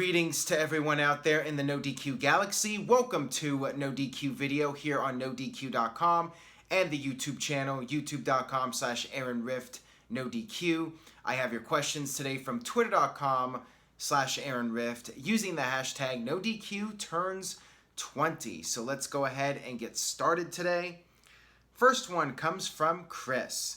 Greetings to everyone out there in the NoDQ galaxy. Welcome to NoDQ video here on NoDQ.com and the YouTube channel, youtube.com/AaronRift NoDQ. I have your questions today from twitter.com/AaronRift using the hashtag NoDQturns20. So let's go ahead and get started today. First one comes from Chris.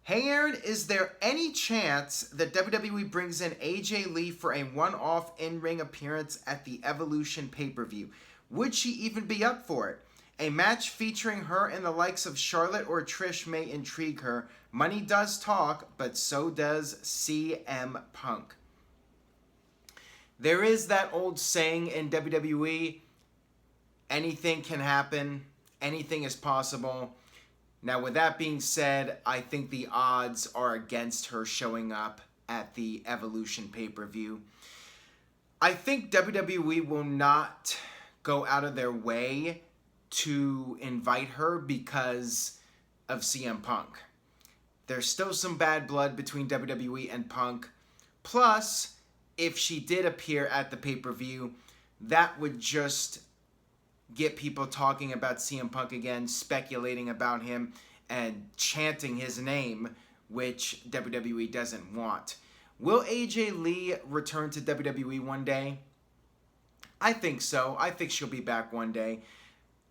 Hey Aaron, is there any chance that WWE brings in AJ Lee for a one-off in-ring appearance at the Evolution pay-per-view? Would she even be up for it? A match featuring her and the likes of Charlotte or Trish may intrigue her. Money does talk, but so does CM Punk. There is that old saying in WWE, anything can happen, anything is possible. Now, with that being said, I think the odds are against her showing up at the Evolution pay-per-view. I think WWE will not go out of their way to invite her because of CM Punk. There's still some bad blood between WWE and Punk. Plus, if she did appear at the pay-per-view, that would just get people talking about CM Punk again, speculating about him, and chanting his name, which WWE doesn't want. Will AJ Lee return to WWE one day? I think so. I think she'll be back one day.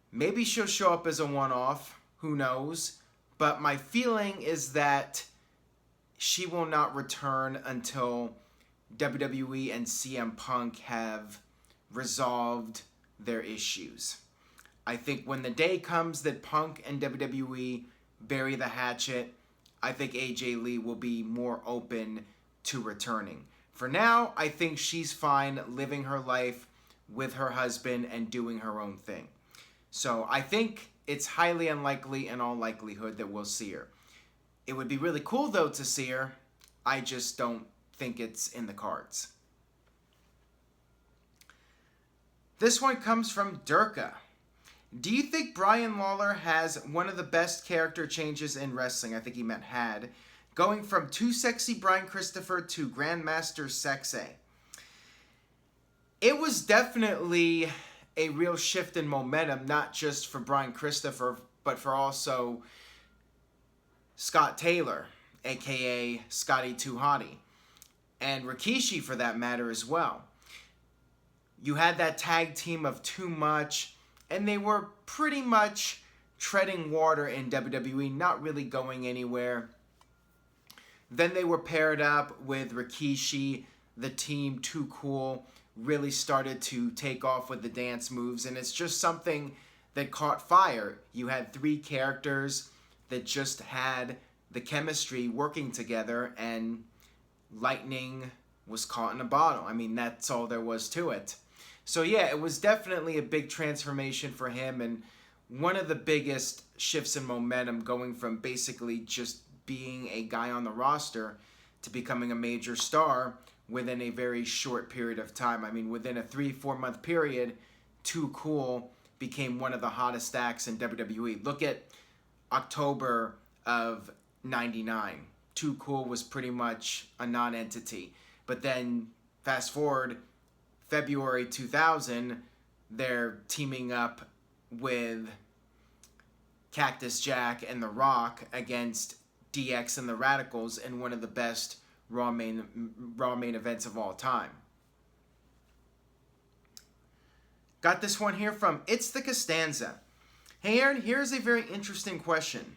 Maybe she'll show up as a one-off. Who knows? But my feeling is that she will not return until WWE and CM Punk have resolved their issues. I think when the day comes that Punk and WWE bury the hatchet, I think AJ Lee will be more open to returning. For now, I think she's fine living her life with her husband and doing her own thing. So I think it's highly unlikely in all likelihood that we'll see her. It would be really cool though to see her. I just don't think it's in the cards. This one comes from Durka. Do you think Brian Lawler has one of the best character changes in wrestling? I think he meant had. Going from Too Sexy Brian Christopher to Grandmaster Sexay. It was definitely a real shift in momentum, not just for Brian Christopher, but for also Scott Taylor, a.k.a. Scotty Too Hottie. And Rikishi, for that matter, as well. You had that tag team of Too Much, and they were pretty much treading water in WWE, not really going anywhere. Then they were paired up with Rikishi. The team Too Cool really started to take off with the dance moves, and it's just something that caught fire. You had three characters that just had the chemistry working together, and lightning was caught in a bottle. I mean, that's all there was to it. So yeah, it was definitely a big transformation for him, and one of the biggest shifts in momentum, going from basically just being a guy on the roster to becoming a major star within a very short period of time. I mean, within a 3-4 month period, Too Cool became one of the hottest acts in WWE. Look at October of '99. Too Cool was pretty much a non-entity. But then fast forward, February 2000, they're teaming up with Cactus Jack and The Rock against DX and the Radicals in one of the best Raw main events of all time. Got this one here from It's the Costanzo. Hey Aaron, here's a very interesting question.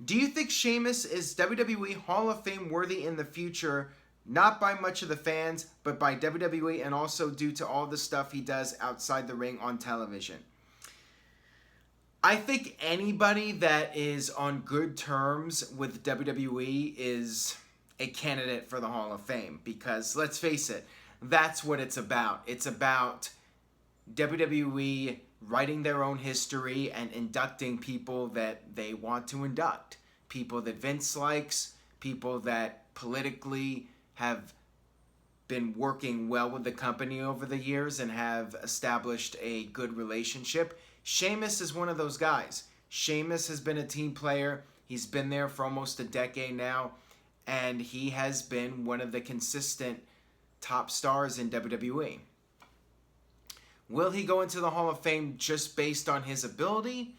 Do you think Sheamus is WWE Hall of Fame worthy in the future? Not by much of the fans, but by WWE, and also due to all the stuff he does outside the ring on television. I think anybody that is on good terms with WWE is a candidate for the Hall of Fame, because let's face it, that's what it's about. It's about WWE writing their own history and inducting people that they want to induct. People that Vince likes, people that politically have been working well with the company over the years and have established a good relationship. Sheamus is one of those guys. Sheamus has been a team player. He's been there for almost a decade now, and he has been one of the consistent top stars in WWE. Will he go into the Hall of Fame just based on his ability?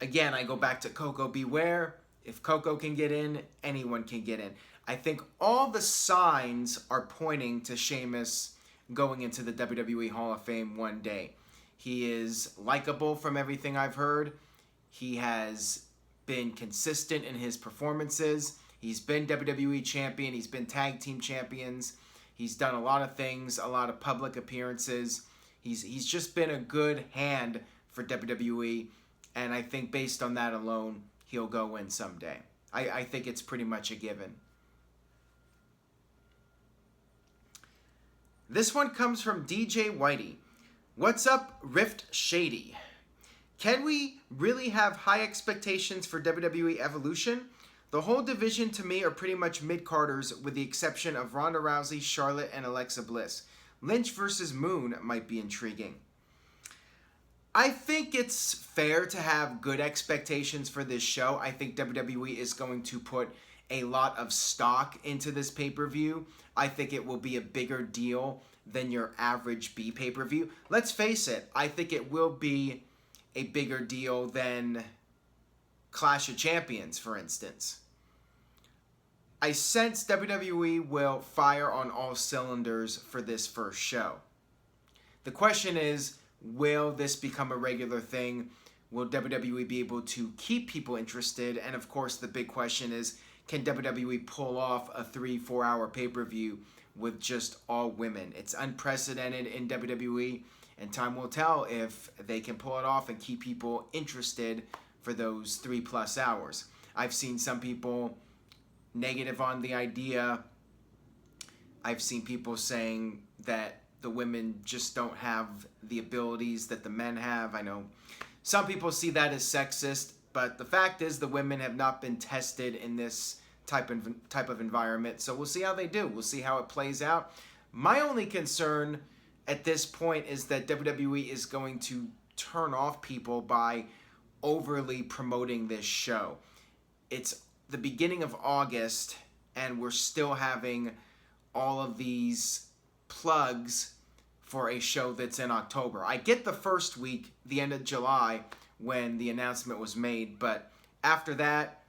Again, I go back to Coco Beware. If Coco can get in, anyone can get in. I think all the signs are pointing to Sheamus going into the WWE Hall of Fame one day. He is likable from everything I've heard. He has been consistent in his performances. He's been WWE champion. He's been tag team champions. He's done a lot of things, a lot of public appearances. He's just been a good hand for WWE. And I think based on that alone, he'll go in someday. I think it's pretty much a given. This one comes from DJ Whitey. What's up, Rift Shady? Can we really have high expectations for WWE Evolution? The whole division to me are pretty much mid-carders with the exception of Ronda Rousey, Charlotte, and Alexa Bliss. Lynch versus Moon might be intriguing. I think it's fair to have good expectations for this show. I think WWE is going to put a lot of stock into this pay-per-view. I think it will be a bigger deal than your average B pay-per-view. Let's face it, I think it will be a bigger deal than Clash of Champions, for instance. I sense WWE will fire on all cylinders for this first show. The question is, will this become a regular thing? Will WWE be able to keep people interested? And of course, the big question is, can WWE pull off a 3-4 hour pay-per-view with just all women? It's unprecedented in WWE, and time will tell if they can pull it off and keep people interested for those 3+ hours. I've seen some people negative on the idea. I've seen people saying that the women just don't have the abilities that the men have. I know some people see that as sexist, but the fact is the women have not been tested in this type of environment. So we'll see how they do. We'll see how it plays out. My only concern at this point is that WWE is going to turn off people by overly promoting this show. It's the beginning of August, and we're still having all of these plugs for a show that's in October. I get the first week, the end of July, when the announcement was made, but after that,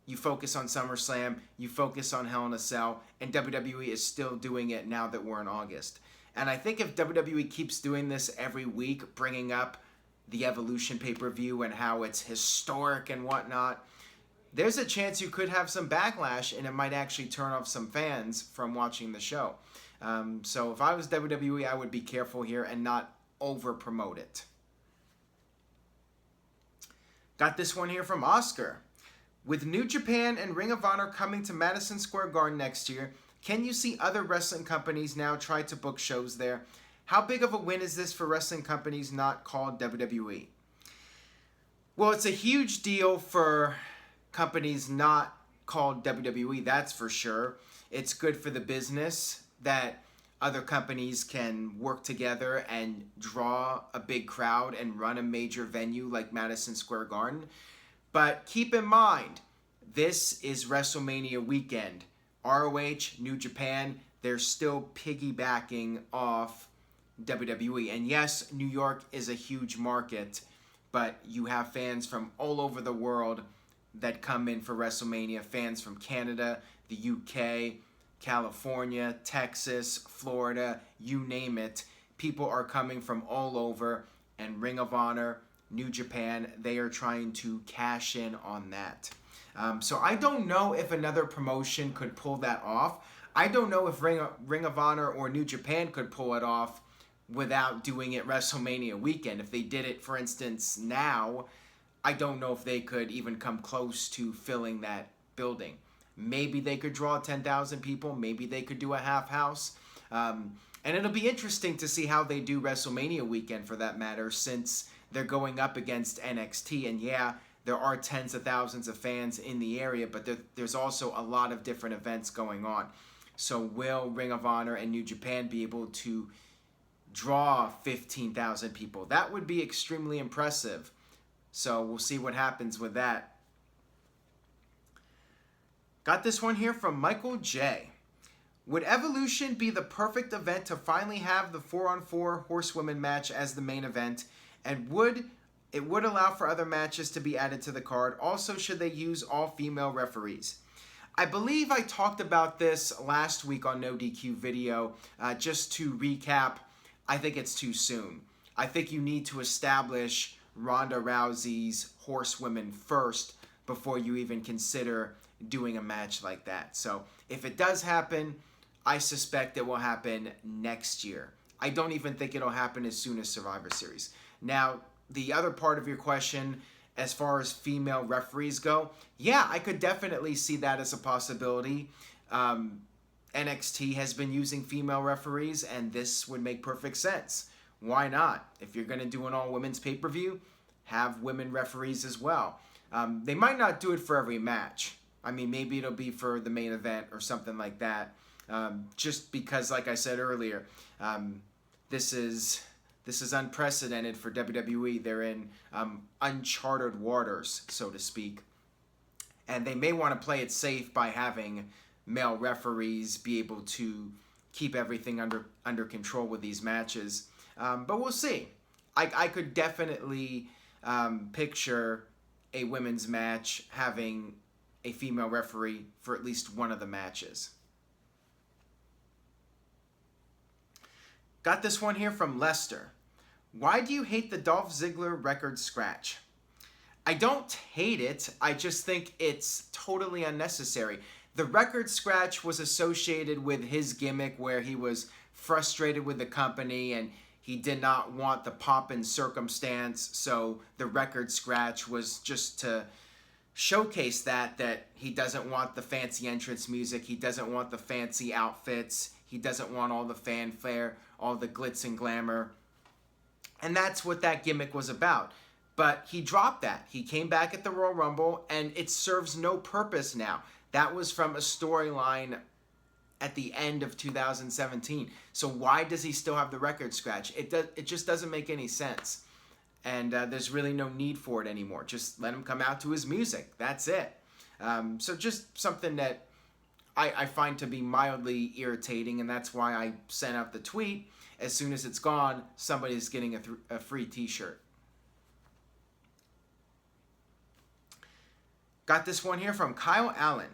you focus on SummerSlam, you focus on Hell in a Cell, and WWE is still doing it now that we're in August. And I think if WWE keeps doing this every week, bringing up the Evolution pay-per-view and how it's historic and whatnot, there's a chance you could have some backlash, and it might actually turn off some fans from watching the show. So if I was WWE, I would be careful here and not over-promote it. Got this one here from Oscar. With New Japan and Ring of Honor coming to Madison Square Garden next year, can you see other wrestling companies now try to book shows there? How big of a win is this for wrestling companies not called WWE? Well, it's a huge deal for companies not called WWE, that's for sure. It's good for the business that other companies can work together and draw a big crowd and run a major venue like Madison Square Garden. But keep in mind, this is WrestleMania weekend. ROH, New Japan, they're still piggybacking off WWE. And yes, New York is a huge market, but you have fans from all over the world that come in for WrestleMania. Fans from Canada, the UK, California, Texas, Florida, you name it. People are coming from all over, and Ring of Honor, New Japan, they are trying to cash in on that. So I don't know if another promotion could pull that off. I don't know if Ring of Honor or New Japan could pull it off without doing it WrestleMania weekend. If they did it, for instance, now, I don't know if they could even come close to filling that building. Maybe they could draw 10,000 people. Maybe they could do a half house. And it'll be interesting to see how they do WrestleMania weekend, for that matter, since they're going up against NXT. And yeah, there are tens of thousands of fans in the area, but there's also a lot of different events going on. So will Ring of Honor and New Japan be able to draw 15,000 people? That would be extremely impressive. So we'll see what happens with that. Got this one here from Michael J. Would Evolution be the perfect event to finally have the 4-on-4 horsewomen match as the main event? And it would allow for other matches to be added to the card. Also, should they use all female referees? I believe I talked about this last week on NoDQ video. Just to recap, I think it's too soon. I think you need to establish Ronda Rousey's horsewomen first before you even consider doing a match like that. So if it does happen, I suspect it will happen next year. I don't even think it'll happen as soon as Survivor Series. Now, the other part of your question, as far as female referees go, yeah, I could definitely see that as a possibility. NXT has been using female referees, and this would make perfect sense. Why not? If you're going to do an all-women's pay-per-view, have women referees as well. They might not do it for every match. I mean, maybe it'll be for the main event or something like that. Just because, like I said earlier, this is unprecedented for WWE. They're in uncharted waters, so to speak. And they may want to play it safe by having male referees be able to keep everything under control with these matches. But we'll see. I could definitely picture a women's match having a female referee for at least one of the matches. Got this one here from Lester. Why do you hate the Dolph Ziggler record scratch? I don't hate it. I just think it's totally unnecessary. The record scratch was associated with his gimmick where he was frustrated with the company and he did not want the pomp and circumstance. So the record scratch was just to showcase that he doesn't want the fancy entrance music. He doesn't want the fancy outfits. He doesn't want all the fanfare, all the glitz and glamour. And that's what that gimmick was about. But he dropped that. He came back at the Royal Rumble, and it serves no purpose now. That was from a storyline at the end of 2017. So why does he still have the record scratch? It just doesn't make any sense. And there's really no need for it anymore. Just let him come out to his music. That's it. So just something that I find to be mildly irritating, and that's why I sent out the tweet. As soon as it's gone, somebody's getting a free t-shirt. Got this one here from Kyle Allen.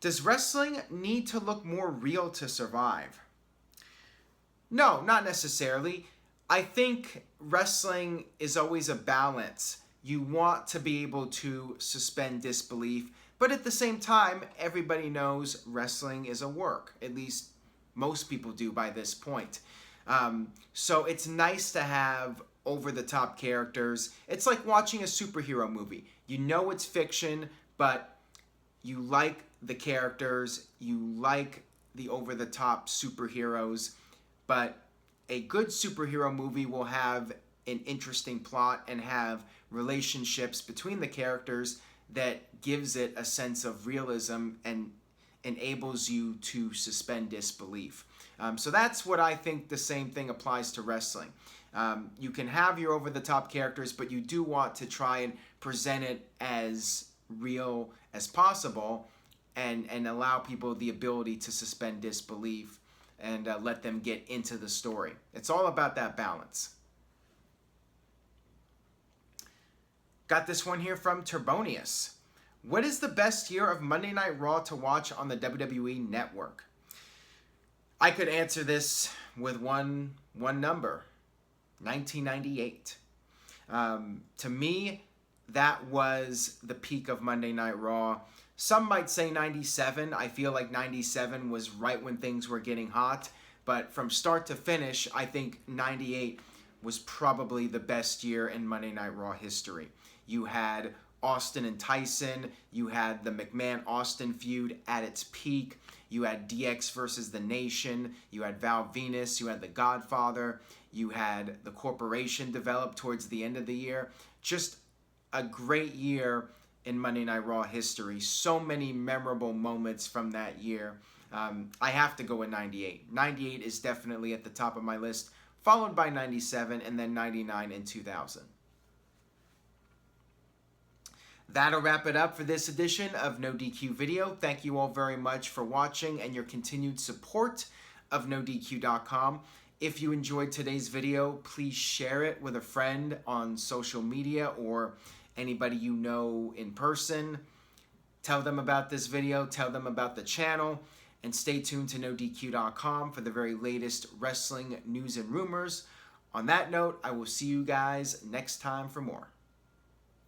Does wrestling need to look more real to survive? No, not necessarily. I think wrestling is always a balance. You want to be able to suspend disbelief, but at the same time, everybody knows wrestling is a work. At least most people do by this point. So it's nice to have over-the-top characters. It's like watching a superhero movie. You know it's fiction, but you like the characters, you like the over-the-top superheroes, but a good superhero movie will have an interesting plot and have relationships between the characters that gives it a sense of realism and enables you to suspend disbelief. So that's what I think the same thing applies to wrestling. You can have your over-the-top characters, but you do want to try and present it as real as possible and allow people the ability to suspend disbelief and let them get into the story. It's all about that balance. Got this one here from Turbonius. What is the best year of Monday Night Raw to watch on the WWE Network? I could answer this with one number, 1998. To me, that was the peak of Monday Night Raw. Some might say 97. I feel like 97 was right when things were getting hot. But from start to finish, I think 98 was probably the best year in Monday Night Raw history. You had Austin and Tyson. You had the McMahon-Austin feud at its peak. You had DX versus The Nation. You had Val Venus. You had The Godfather. You had The Corporation develop towards the end of the year. Just a great year in Monday Night Raw history. So many memorable moments from that year. I have to go with 98. 98 is definitely at the top of my list, followed by 97 and then 99 and 2000. That'll wrap it up for this edition of NoDQ Video. Thank you all very much for watching and your continued support of NoDQ.com. If you enjoyed today's video, please share it with a friend on social media or anybody you know in person. Tell them about this video, tell them about the channel, and stay tuned to NoDQ.com for the very latest wrestling news and rumors. On that note, I will see you guys next time for more.